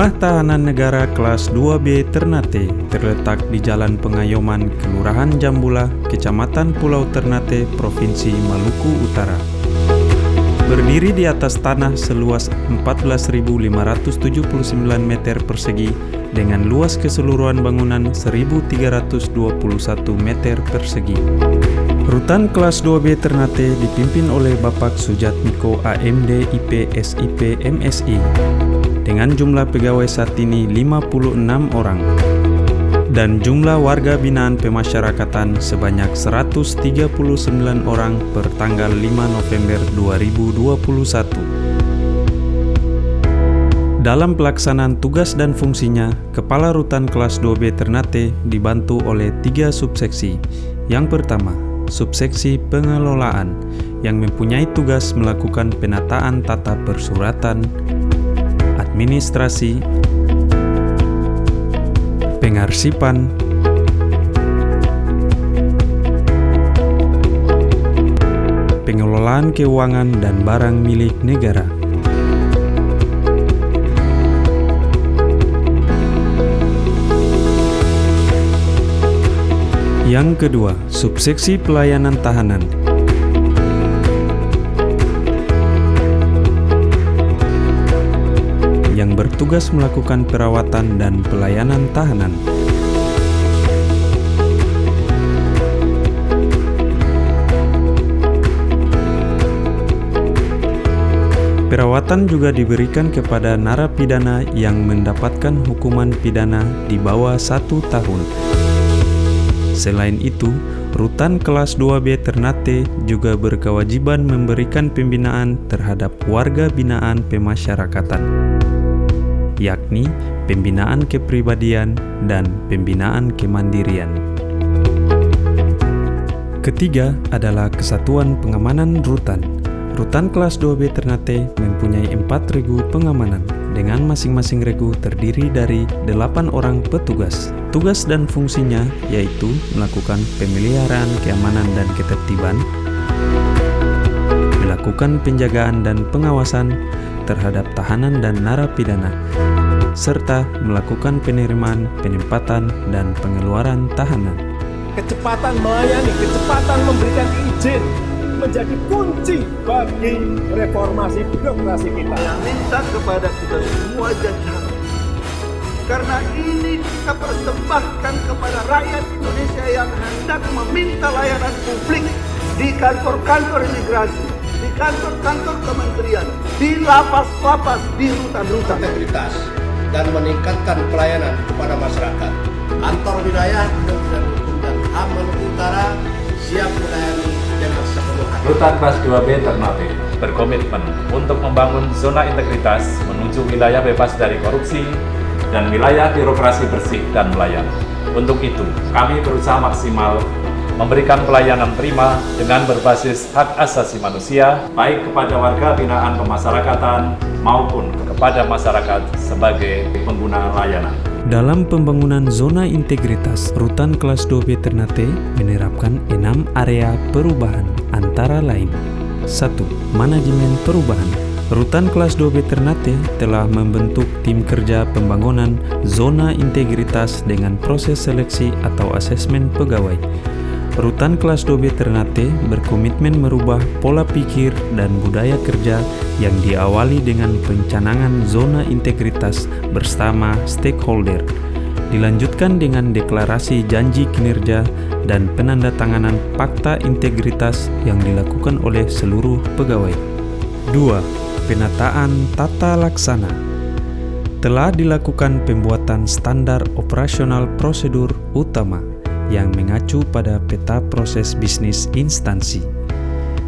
Rumah Tahanan Negara kelas 2B Ternate terletak di Jalan Pengayoman, Kelurahan Jambula, Kecamatan Pulau Ternate, Provinsi Maluku Utara. Berdiri di atas tanah seluas 14.579 meter persegi dengan luas keseluruhan bangunan 1.321 meter persegi. Rutan kelas 2B Ternate dipimpin oleh Bapak Sujatmiko AMD IP SIP MSI dengan jumlah pegawai saat ini 56 orang dan jumlah warga binaan pemasyarakatan sebanyak 139 orang per tanggal 5 November 2021. Dalam pelaksanaan tugas dan fungsinya, Kepala Rutan kelas 2B Ternate dibantu oleh 3 subseksi. Yang pertama, subseksi pengelolaan yang mempunyai tugas melakukan penataan tata persuratan, administrasi, pengarsipan, pengelolaan keuangan dan barang milik negara. Yang kedua, subseksi pelayanan tahanan yang bertugas melakukan perawatan dan pelayanan tahanan. Perawatan juga diberikan kepada narapidana yang mendapatkan hukuman pidana di bawah 1 tahun. Selain itu, Rutan kelas 2B Ternate juga berkewajiban memberikan pembinaan terhadap warga binaan pemasyarakatan, yakni pembinaan kepribadian dan pembinaan kemandirian. Ketiga adalah Kesatuan Pengamanan Rutan. Rutan kelas 2B Ternate mempunyai 4 regu pengamanan dengan masing-masing regu terdiri dari 8 orang petugas. Tugas dan fungsinya yaitu melakukan pemeliharaan keamanan dan ketertiban, melakukan penjagaan dan pengawasan terhadap tahanan dan narapidana, serta melakukan penerimaan, penempatan, dan pengeluaran tahanan. Kecepatan melayani, kecepatan memberikan izin menjadi kunci bagi reformasi birokrasi kita. Saya minta kepada kita semua jajaran, karena ini kita persembahkan kepada rakyat Indonesia yang hendak meminta layanan publik di kantor-kantor imigrasi, di kantor-kantor kementerian, di lapas-lapas, di rutan-rutan. Integritas dan meningkatkan pelayanan kepada masyarakat. Kantor wilayah dan Hukum dan HAM Maluku Utara siap melayani dengan sepenuh hati. Rutan kelas 2B Ternate berkomitmen untuk membangun zona integritas menuju wilayah bebas dari korupsi dan wilayah birokrasi bersih dan melayani. Untuk itu, kami berusaha maksimal memberikan pelayanan prima dengan berbasis hak asasi manusia, baik kepada warga binaan pemasyarakatan maupun kepada masyarakat sebagai pengguna layanan. Dalam pembangunan zona integritas, Rutan kelas 2B Ternate menerapkan 6 area perubahan, antara lain: 1. Manajemen perubahan. Rutan kelas 2B Ternate telah membentuk tim kerja pembangunan zona integritas dengan proses seleksi atau asesmen pegawai. Rutan kelas 2B Ternate berkomitmen merubah pola pikir dan budaya kerja yang diawali dengan pencanangan zona integritas bersama stakeholder, dilanjutkan dengan deklarasi janji kinerja dan penandatanganan fakta integritas yang dilakukan oleh seluruh pegawai. 2. Penataan tata laksana. Telah dilakukan pembuatan standar operasional prosedur utama yang mengacu pada peta proses bisnis instansi.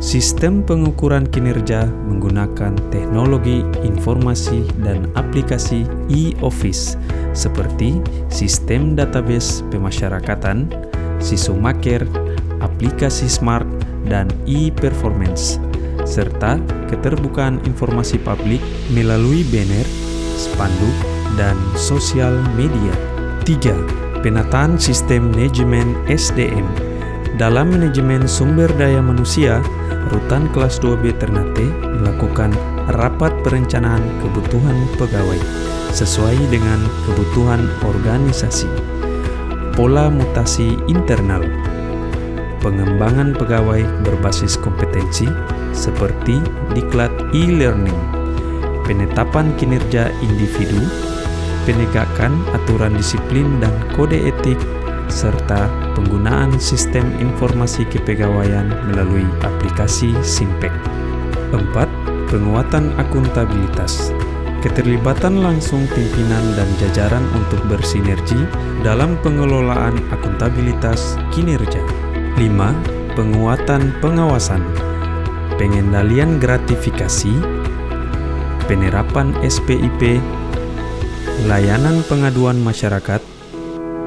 Sistem pengukuran kinerja menggunakan teknologi informasi dan aplikasi e-office seperti sistem database pemasyarakatan, Sisumaker, aplikasi smart, dan e-performance, serta keterbukaan informasi publik melalui banner, spanduk, dan sosial media. 3. Penataan sistem manajemen SDM. Dalam manajemen sumber daya manusia, Rutan kelas 2B Ternate melakukan rapat perencanaan kebutuhan pegawai sesuai dengan kebutuhan organisasi. Pola mutasi internal, pengembangan pegawai berbasis kompetensi seperti diklat e-learning, penetapan kinerja individu, penegakan aturan disiplin dan kode etik, serta penggunaan sistem informasi kepegawaian melalui aplikasi Simpek. 4. Penguatan akuntabilitas. Keterlibatan langsung pimpinan dan jajaran untuk bersinergi dalam pengelolaan akuntabilitas kinerja. 5. Penguatan pengawasan, pengendalian gratifikasi, penerapan SPIP, layanan pengaduan masyarakat,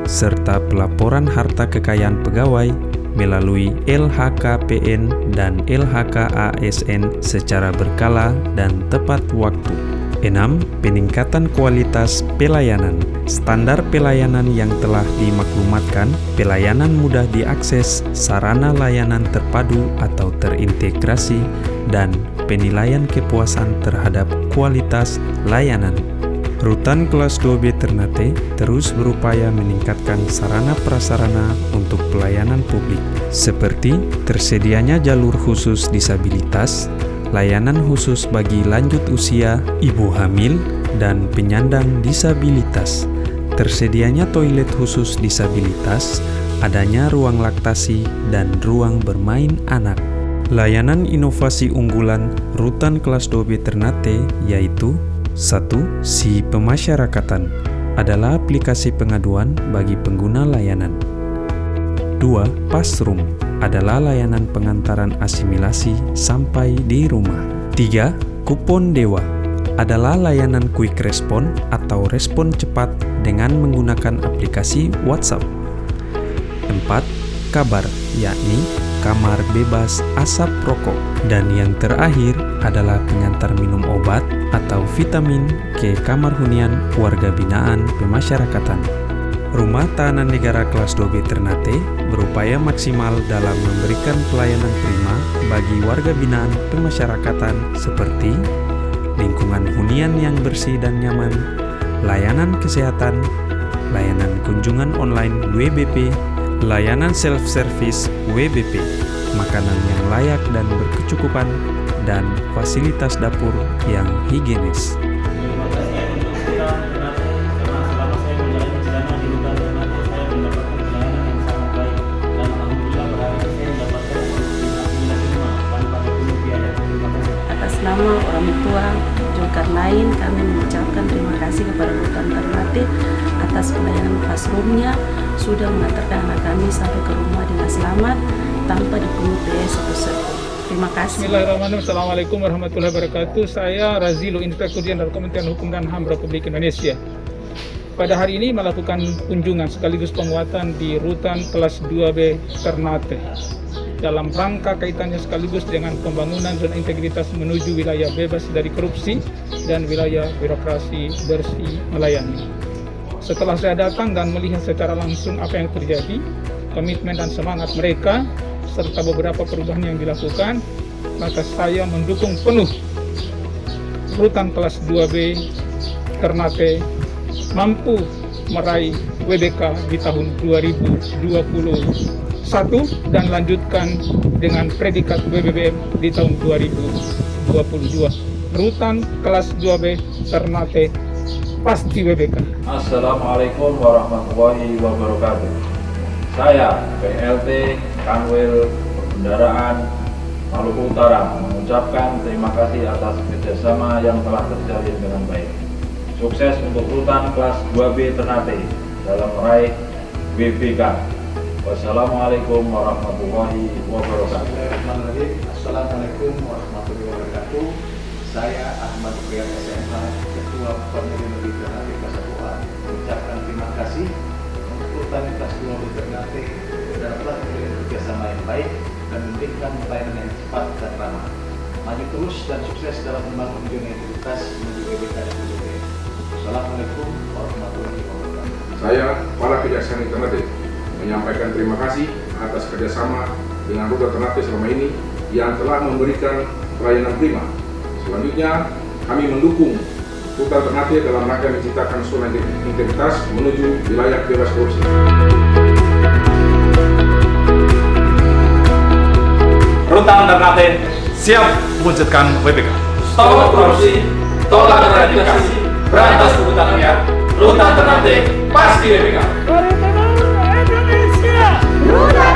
serta pelaporan harta kekayaan pegawai melalui LHKPN dan LHKASN secara berkala dan tepat waktu. 6. Peningkatan kualitas pelayanan. Standar pelayanan yang telah dimaklumatkan, pelayanan mudah diakses, sarana layanan terpadu atau terintegrasi, dan penilaian kepuasan terhadap kualitas layanan. Rutan kelas 2B Ternate terus berupaya meningkatkan sarana prasarana untuk pelayanan publik, seperti tersedianya jalur khusus disabilitas, layanan khusus bagi lanjut usia, ibu hamil, dan penyandang disabilitas, tersedianya toilet khusus disabilitas, adanya ruang laktasi, dan ruang bermain anak. Layanan inovasi unggulan Rutan kelas 2B Ternate yaitu 1. Si Pemasyarakatan adalah aplikasi pengaduan bagi pengguna layanan. 2. Pasrum adalah layanan pengantaran asimilasi sampai di rumah. 3. Kupon Dewa adalah layanan quick respon atau respon cepat dengan menggunakan aplikasi WhatsApp. 4. Kabar, yakni kamar bebas asap rokok. Dan yang terakhir adalah pengantar minum obat atau vitamin ke kamar hunian warga binaan pemasyarakatan. Rumah Tahanan Negara kelas 2B Ternate berupaya maksimal dalam memberikan pelayanan prima bagi warga binaan pemasyarakatan seperti lingkungan hunian yang bersih dan nyaman, layanan kesehatan, layanan kunjungan online WBP, layanan self-service WBP, makanan yang layak dan berkecukupan, dan fasilitas dapur yang higienis. Terima kasih untuk kita karena selama saya menjalani selama di Rutan Ternate saya mendapatkan pelayanan yang sangat baik dan alhamdulillah berhasil saya mendapatkan asimilasi rumah tanpa dipungut biaya. Terima kasih. Atas nama orang tua Zulkarnain, kami mengucapkan terima kasih kepada Rutan Ternate atas pelayanan pasrumnya sudah mengantarkan anak kami sampai ke rumah dengan selamat tanpa dipungut biaya satu-satu. Terima kasih. Bismillahirrahmanirrahim. Assalamualaikum warahmatullahi wabarakatuh. Saya Razilo, Inspektur Jenderal Kementerian Hukum dan HAM Republik Indonesia. Pada hari ini melakukan kunjungan sekaligus penguatan di Rutan kelas 2B Ternate dalam rangka kaitannya sekaligus dengan pembangunan zona integritas menuju wilayah bebas dari korupsi dan wilayah birokrasi bersih melayani. Setelah saya datang dan melihat secara langsung apa yang terjadi, komitmen dan semangat mereka, serta beberapa perubahan yang dilakukan, maka saya mendukung penuh Rutan kelas 2B Ternate mampu meraih WBK di tahun 2021 dan lanjutkan dengan predikat WBBM di tahun 2022. Rutan kelas 2B Ternate pasti WBK. Assalamualaikum warahmatullahi wabarakatuh. Saya PLT Kanwil Perbendaharaan Maluku Utara mengucapkan terima kasih atas kerjasama yang telah terjalin dengan baik. Sukses untuk Rutan kelas 2B Ternate dalam meraih WBK. Wassalamualaikum warahmatullahi wabarakatuh. Assalamualaikum warahmatullahi wabarakatuh. Saya Ahmad Priyan SMH, Ketua Pemilih Negeri Ternate kelas 1A, mengucapkan terima kasih untuk Rutan kelas 2B Ternate dan telah menjalin kerjasama yang baik dan memberikan pelayanan yang cepat dan ramah. Maju terus dan sukses dalam membangun zona integritas menuju WBK dan WBB. Assalamualaikum warahmatullahi wabarakatuh. Saya, Kepala Kejaksaan Ternate, menyampaikan terima kasih atas kerjasama dengan Rutan Ternate selama ini yang telah memberikan pelayanan prima. Selanjutnya, kami mendukung Rutan Ternate dalam rangka menciptakan zona integritas menuju wilayah bebas korupsi. Rutan Ternate siap mewujudkan WPK. Stop korupsi, tolak gratifikasi, berantas pungutan liar. Rutan Ternate pasti WPK. Indonesia. Rutan